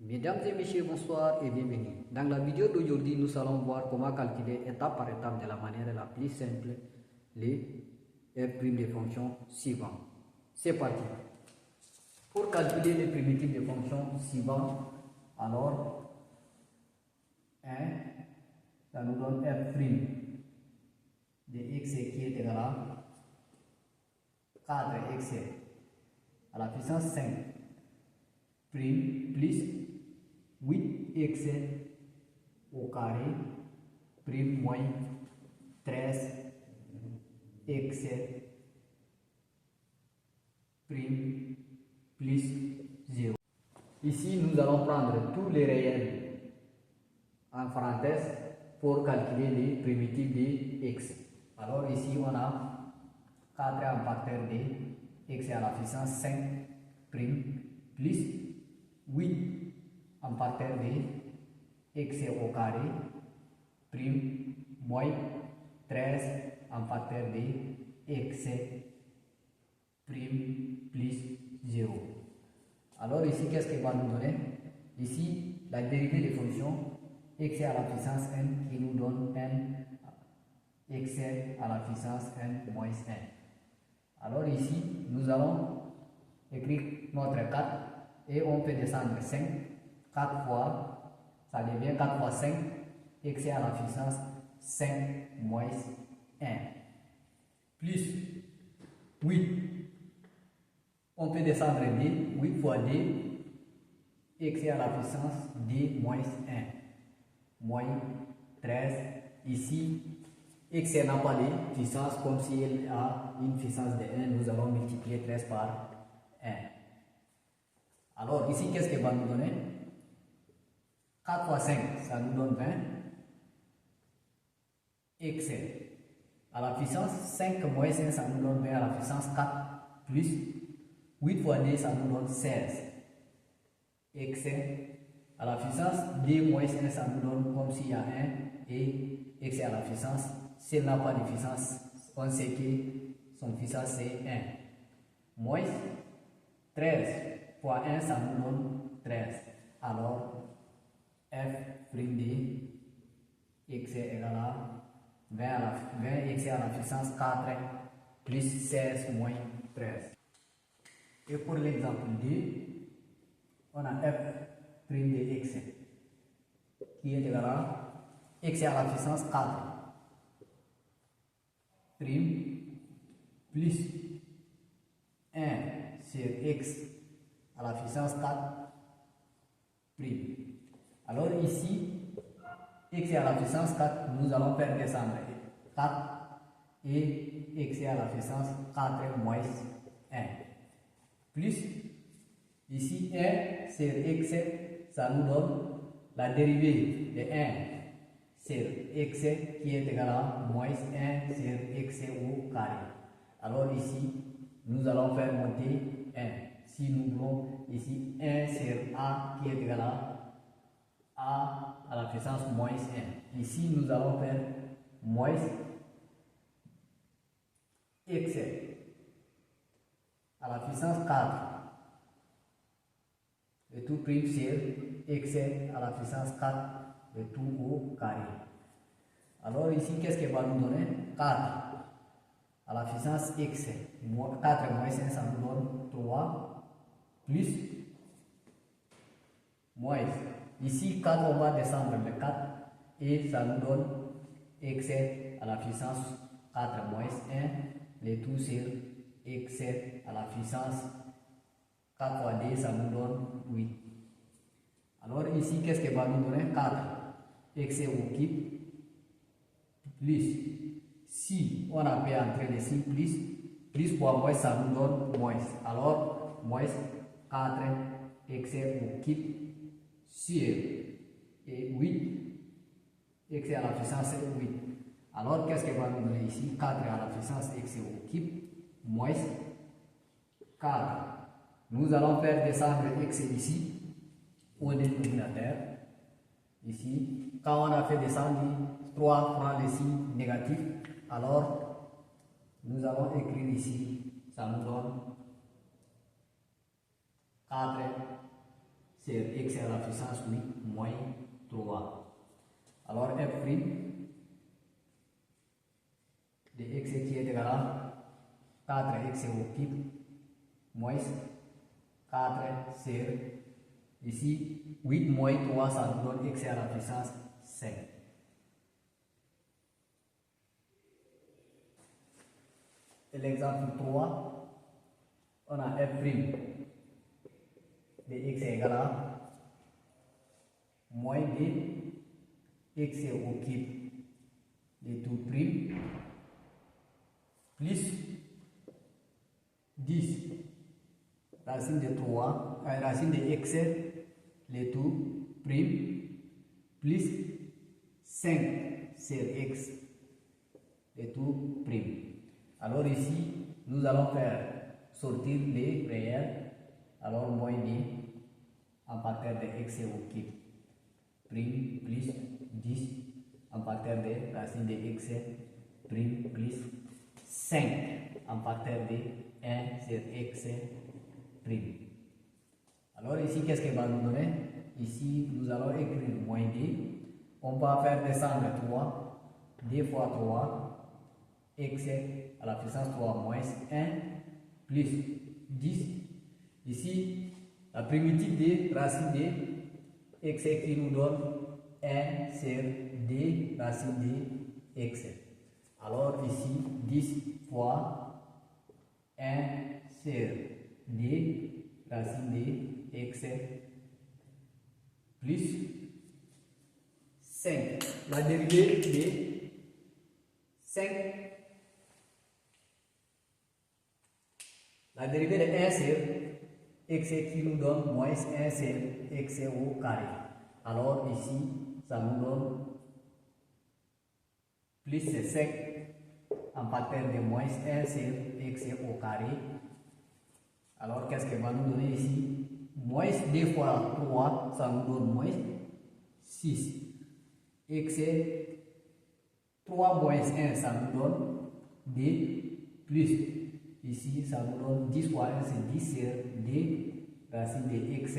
Mesdames et messieurs, bonsoir et bienvenue. Dans la vidéo d'aujourd'hui, nous allons voir comment calculer étape par étape de la manière la plus simple les f' des fonctions suivantes. C'est parti. Pour calculer les primitives des fonctions suivantes, alors 1, ça nous donne f' de x qui est égal à 4x à la puissance 5 prime plus 8x au carré prime moins 13x prime plus 0. Ici, nous allons prendre tous les réels en parenthèse pour calculer les primitives de x. Alors ici, on a 4 en facteur de x à la puissance 5 prime plus 8 en facteur de x au carré prime moins 13 en facteur de x prime plus 0. Alors ici, qu'est-ce qu'il va nous donner? Ici, la dérivée des fonctions x à la puissance n qui nous donne n x à la puissance n moins 1. Alors ici, nous allons écrire notre 4 et on peut descendre 5. 4 fois, ça devient 4 fois 5, x à la puissance 5 moins 1. Plus 8, on peut descendre d, 8 fois d, x à la puissance d moins 1. Moins 13, ici, x n'a pas de puissance, comme si elle a une puissance de 1, nous allons multiplier 13 par 1. Alors ici, qu'est-ce qu'elle va nous donner? 4 fois 5, ça nous donne 20. X à la puissance 5 moins 1, ça nous donne 20 à la puissance 4 plus 8 fois d, ça nous donne 16. X à la puissance d moins 1, ça nous donne comme s'il y a 1 et x à la puissance, s'il n'a pas de puissance, on sait que son puissance c'est 1. Moins 13 fois 1, ça nous donne 13. Alors, f' de x est égal à 20 x à la puissance 4 plus 16 moins 13. Et pour l'exemple 2, on a f' de x qui est égal à x à la puissance 4 prime plus 1 sur x à la puissance 4 prime. Alors ici, x à la puissance 4, nous allons faire descendre 4 et x à la puissance 4 moins 1. Plus, ici 1 sur x, ça nous donne la dérivée de 1 sur x qui est égal à moins 1 sur x au carré. Alors ici, nous allons faire monter 1. Si nous voulons ici 1 sur a qui est égal à la puissance moins 1. Ici, nous allons faire moins x à la puissance 4. Le tout prime sur x à la puissance 4, le tout au carré. Alors ici, qu'est-ce qu'il va nous donner? 4 à la puissance x. 4 moins 1, ça nous donne 3 plus moins. Ici, 4, on va descendre le 4 et ça nous donne x à la puissance 4 moins 1, le tout sur x à la puissance 4 fois d, ça nous donne 8. Alors ici, qu'est-ce qu'il va nous donner? 4 x au cube plus, si on a fait entrer les 6 plus fois moins, ça nous donne moins. Alors, moins 4 x au cube sur et 8 x à la puissance 8. Alors, qu'est-ce qu'il va nous donner ici? 4 à la puissance x au cube moins 4. Nous allons faire descendre x ici au dénominateur. Ici, quand on a fait descendre 3 prend les signes négatifs, alors nous allons écrire ici, ça nous donne 4 sur x à la puissance 8 moins 3. Alors f' de x qui est égal à 4x au cube moins 4 sur ici 8 moins 3, ça nous donne x à la puissance 5. Et l'exemple 3, on a f' de x est égal à moins de x au cube de tout prime plus 10 racine de 3, racine de x le tout prime plus 5 sur x le tout prime. Alors ici, nous allons faire sortir les réels. Alors moins de en parterre de x au cube prime plus 10 en parterre de racine de x prime plus 5 en parterre de 1 sur x prime. Alors ici, qu'est-ce qu'il va nous donner? Ici, nous allons écrire moins d. On va faire descendre 3, d fois 3, x à la puissance 3 moins 1 plus 10. Ici, la primitive de racine de x qui nous donne 1 sur d racine de x. Alors ici, 10 fois 1 sur d racine de x plus 5. La dérivée de 5. La dérivée de 1 sur x qui nous donne moins 1 sur x au carré. Alors ici, ça nous donne plus 5 en parterre de moins 1 sur x au carré. Alors qu'est-ce qu'il va nous donner ici? Moins 2 fois 3, ça nous donne moins 6. X 3 moins 1, ça nous donne 2 plus. Ici, ça nous donne 10 fois 1, c'est 10 sur 2 racine de x.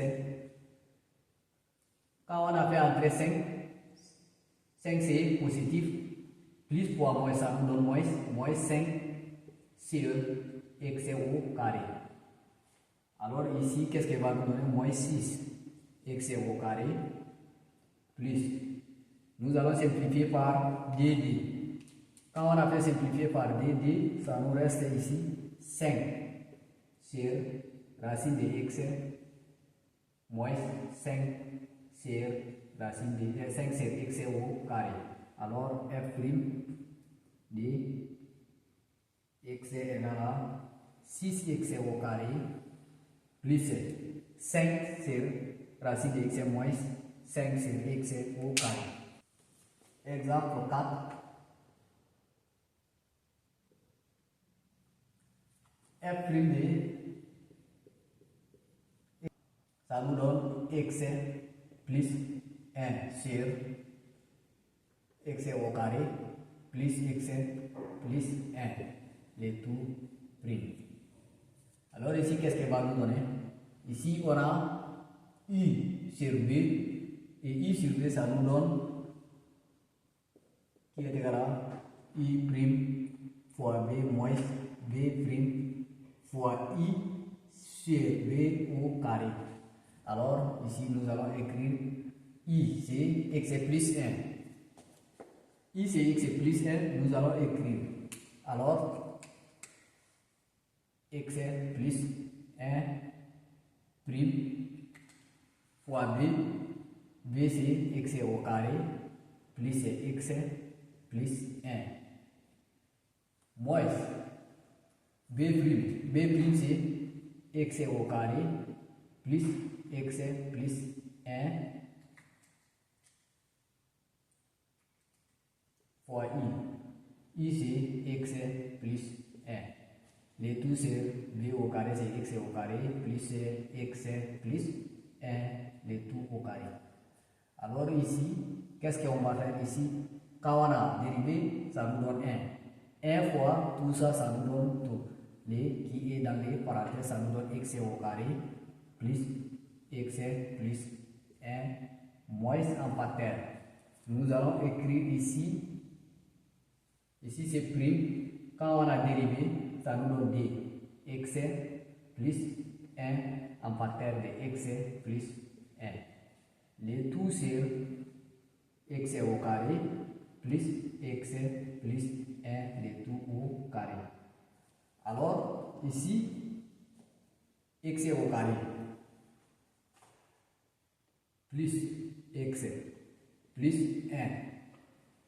Quand on a fait entrer 5, 5 c'est positif, plus fois moins, ça nous donne moins 5 sur x au carré. Alors ici, qu'est-ce qu'il va nous donner? Moins 6 x au carré plus. Nous allons simplifier par dd. Quand on a fait simplifier par dd, ça nous reste ici 5 sur racine de x moins 5 sur racine de 5 sur x au carré. Alors f' de x est égal à 6x au carré plus 5 sur racine de x moins 5 sur x au carré. Exemple 4. F' de ça nous donne x plus 1 sur x au carré plus x plus 1, les tout prime. Alors ici, qu'est-ce qu'il va nous donner? Ici, on a i sur b, et i sur b, ça nous donne qui est égal à i prime fois b moins b prime fois i sur b au carré. Alors ici, nous allons écrire i, c'est x plus 1. I, c'est x plus 1, nous allons écrire. Alors, x plus 1 prime fois b. B, c'est x au carré, plus x plus 1. Moins b prime. B prime, c'est x au carré, plus x plus 1 fois i. I c'est x plus 1. Les tout c'est b au carré, c'est x au carré, plus x plus 1, les tout au carré. Alors ici, qu'est-ce qu'on va faire ici? Quand on a dérivé, ça nous donne 1. 1 fois tout ça, ça nous donne tout. Les qui est dans les parenthèses, ça nous donne x au carré plus xr plus 1 moins en facteur. Nous allons écrire ici c'est prime. Quand on a dérivé, ça nous donne d. xr plus 1 en facteur de xr plus 1. Le tout sur xr au carré plus xr plus 1, le tout au carré. Alors, ici, xr au carré plus xr plus 1.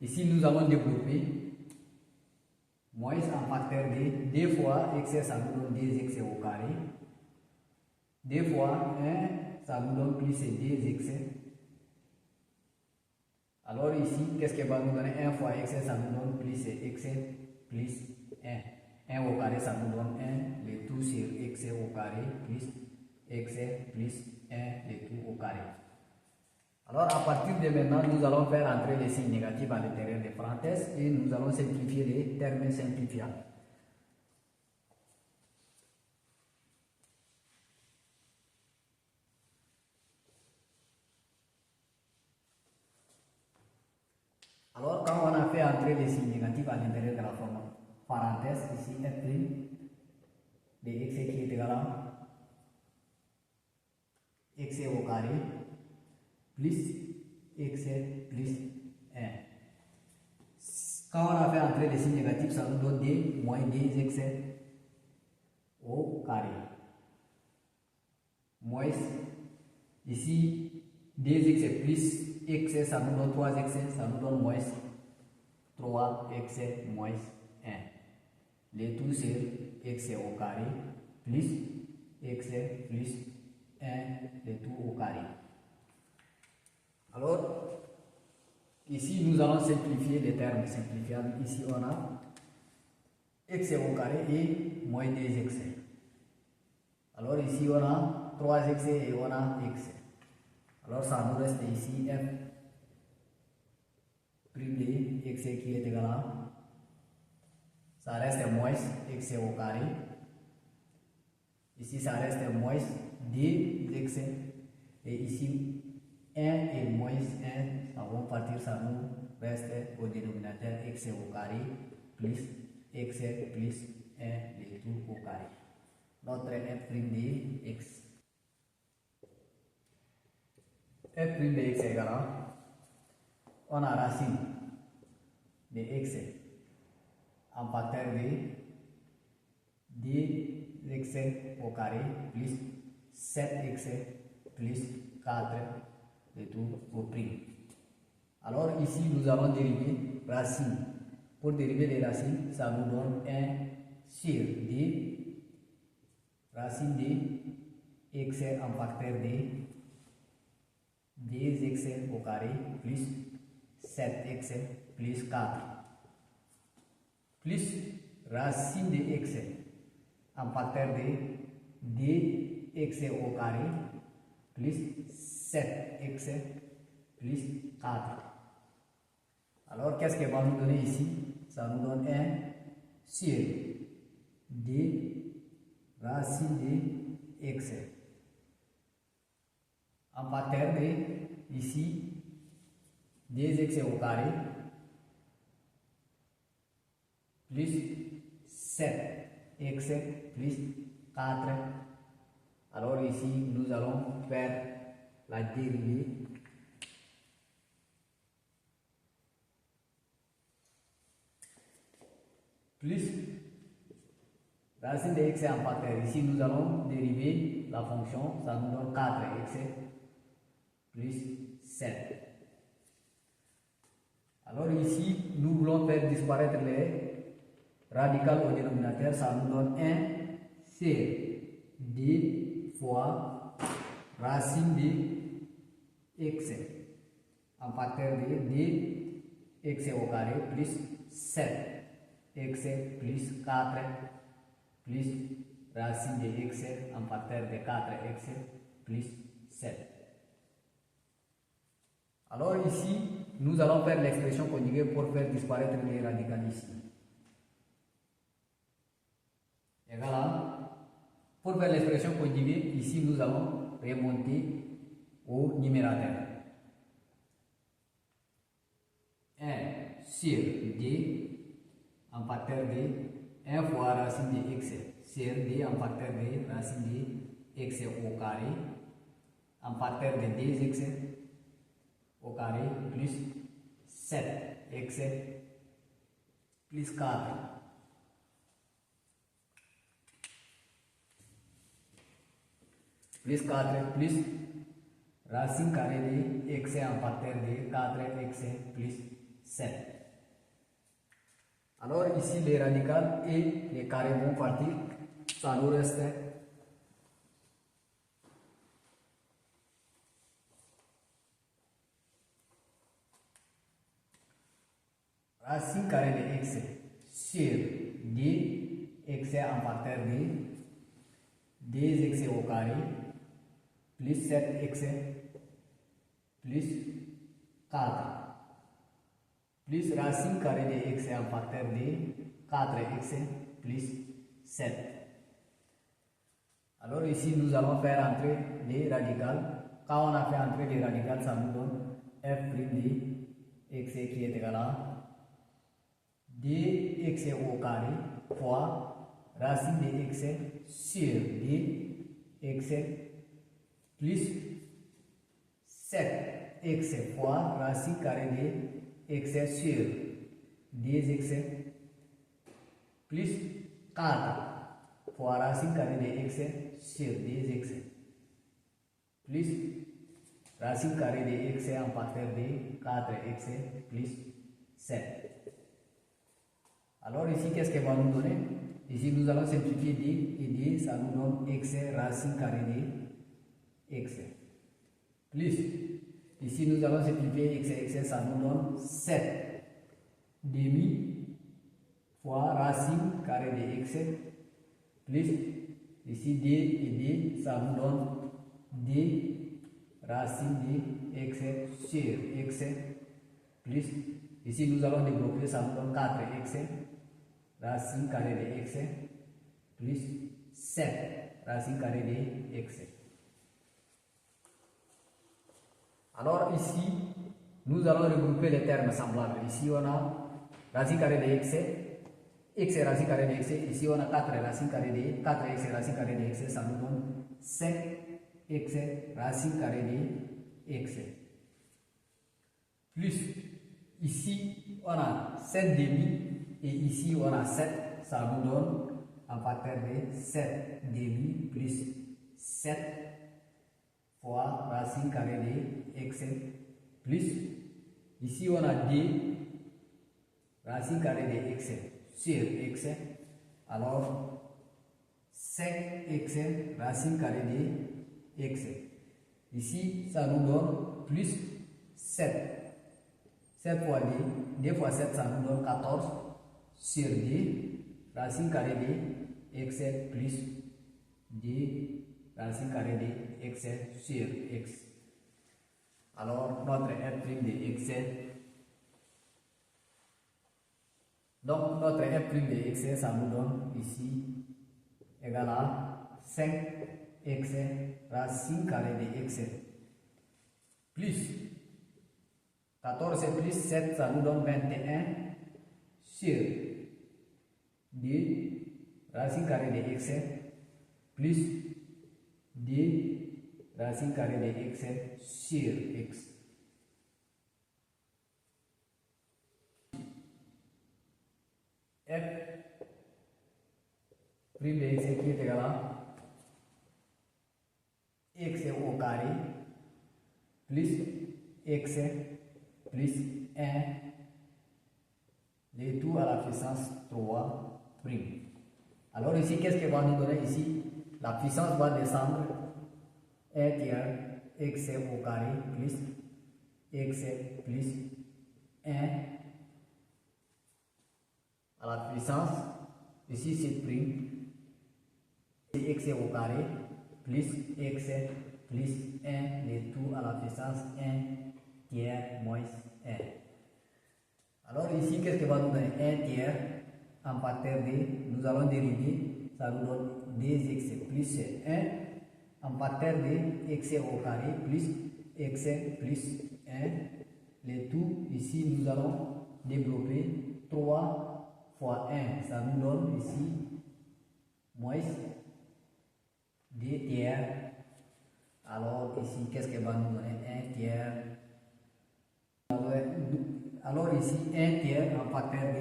Ici, nous allons développer moins en facteur de 2 fois xr, ça nous donne 2xr au carré. 2 fois 1, ça nous donne plus 2xr. Alors ici, qu'est-ce qui va nous donner 1 fois xr, ça nous donne plus xr plus 1. 1 au carré, ça nous donne 1, le tout sur xr au carré plus xr plus 1, le tout au carré. Alors à partir de maintenant, nous allons faire entrer les signes négatifs à l'intérieur des parenthèses et nous allons simplifier les termes simplifiables. Alors quand on a fait entrer les signes négatifs à l'intérieur de la forme parenthèse, ici f' de x qui est égal à x au carré plus x plus 1. Quand on a fait entrer les signes négatifs, ça nous donne d moins 2x au carré. Moins, ici 2x plus x, ça nous donne 3x, ça nous donne moins 3x moins 1. Le tout sur x au carré plus x plus 1, le tout au carré. Alors, ici nous allons simplifier les termes simplifiables. Ici on a x au carré et moins 2x. Alors ici on a 3x et on a x. Alors ça nous reste ici f prime de x qui est égal à, ça reste moins x au carré. Ici ça reste moins 2x et ici 1 et moins 1, ça va partir, ça nous reste au dénominateur x au carré plus x plus 1, le tout au carré. Notre f' de x. F' de x est égal à, on a racine de x en facteur de 2x au carré plus 7x plus 4, le tout au prime. Alors ici nous allons dériver racine. Pour dériver les racines, ça nous donne 1 sur d racine de x en facteur de 2x au carré plus 7x plus 4 plus racine de x en facteur de 2x au carré plus 7x plus 4. Alors qu'est-ce qu'elle va nous donner ici? Ça nous donne 1 sur 2 racine de x en facteur de ici 2x au carré plus 7x plus 4. Alors ici nous allons faire la dérivée plus racine de x en facteur. Ici nous allons dériver la fonction, ça nous donne 4x plus 7. Alors ici nous voulons faire disparaître les radicales au dénominateur, ça nous donne 1 sur 2 fois racine de x en facteur de 2x au carré plus 7x plus 4 plus racine de x en facteur de 4x plus 7. Alors ici, nous allons faire l'expression conjuguée pour faire disparaître les radicales ici. Égal à, pour faire l'expression conjuguée, ici nous allons remonter au numérateur. 1 sur d en facteur de 1 fois racine de x sur d en facteur de racine de x au carré en facteur de 2x au carré plus 7x plus 4 plus 4 plus racine carrée de x en facteur de 4x plus 7. Alors ici les radicales et les carrés vont partir, ça nous reste racine carrée de x sur d x en facteur de 2x au carré plus 7x plus 4 plus racine carrée de x en facteur de 4x plus 7. Alors ici nous allons faire entrer les radicales. Quand on a fait entrer les radicales, ça nous donne f' de x qui est égal à 2x au carré fois racine de x sur dx plus 7x fois racine carrée de x sur 2x plus 4 fois racine carrée de x sur 2x plus racine carrée de x en facteur de 4x plus 7. Alors ici, qu'est-ce qu'elle va nous donner? Ici, nous allons simplifier d et d, ça nous donne x racine carrée de x plus. Ici, nous allons simplifier x, ça nous donne 7 demi fois racine carrée de x plus, ici d et d, ça nous donne d racine de x sur x plus, ici nous allons développer, ça nous donne 4x racine carrée de x plus 7 racine carrée de x. Alors ici, nous allons regrouper les termes semblables. Ici, on a racine carrée de x racine carrée de x. Ici, on a 4 racine carrée de 4x racine carrée de x. Ça nous donne 5x racine carrée de x. Plus, ici, on a 7 demi et ici, on a 7. Ça nous donne un facteur de 7 demi plus 7 fois racine carrée de x plus, ici on a d racine carrée de x sur x, alors 5x racine carrée de x. Ici ça nous donne plus 7. 7 fois d, 2 fois 7 ça nous donne 14 sur d racine carrée de x plus d racine carrée de x sur x. Alors notre f' de x, donc notre f' de x, ça nous donne ici égal à 5x racine carrée de x plus 14 plus 7, ça nous donne 21 sur 2 racine carrée de x plus d racine carrée de x sur x. F' de x qui est égal à x au carré plus x plus 1 le tout à la puissance 3 prime. Alors ici, qu'est-ce qu'il va nous donner ici? La puissance va descendre 1 tiers x au carré plus x plus 1 à la puissance, ici c'est prime, x au carré plus x plus 1 le tout à la puissance 1 tiers moins 1. Alors ici, qu'est-ce que va nous donner? 1 tiers en facteur de, nous allons dériver, ça nous donne 2x plus 1 un facteur de x au carré plus x plus 1. Le tout, ici, nous allons développer 3 fois 1. Ça nous donne ici moins 2 tiers. Alors, ici, qu'est-ce qu'elle va nous donner? 1 tiers. Alors, ici, 1 tiers, un facteur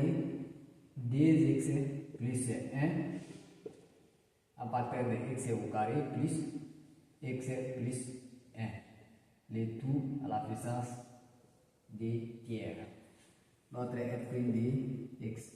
de 2x plus 1. Un facteur de x au carré plus x plus 1. Le tout à la puissance des tiers. Notre f' de x